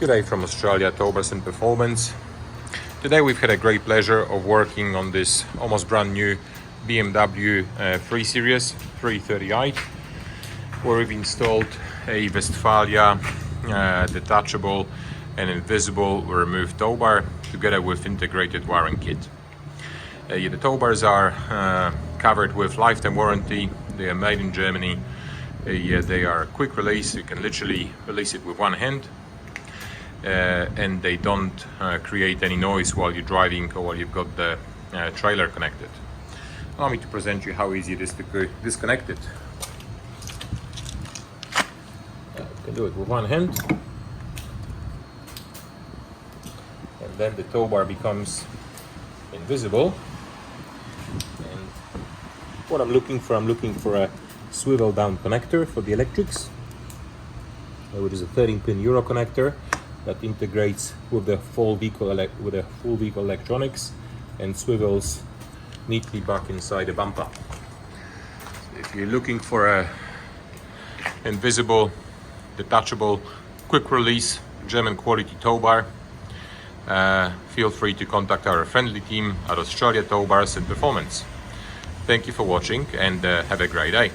Good day from Australia, Towbars and Performance. Today we've had a great pleasure of working on this almost brand new BMW 3 Series 330i, where we've installed a Westfalia detachable and invisible removed tow bar together with integrated wiring kit. The Towbars are covered with lifetime warranty. They are made in Germany. They are quick release. You can literally release it with one hand. And they don't create any noise while you're driving or while you've got the trailer connected. Allow me to present you how easy it is to disconnect it. You can do it with one hand, and then the tow bar becomes invisible. And what I'm looking for a swivel down connector for the electrics, which is a 13-pin Euro connector that integrates with the full vehicle electronics and swivels neatly back inside the bumper. So if you're looking for a invisible, detachable, quick release, German quality tow bar, feel free to contact our friendly team at Australia Towbars and Performance. Thank you for watching and have a great day.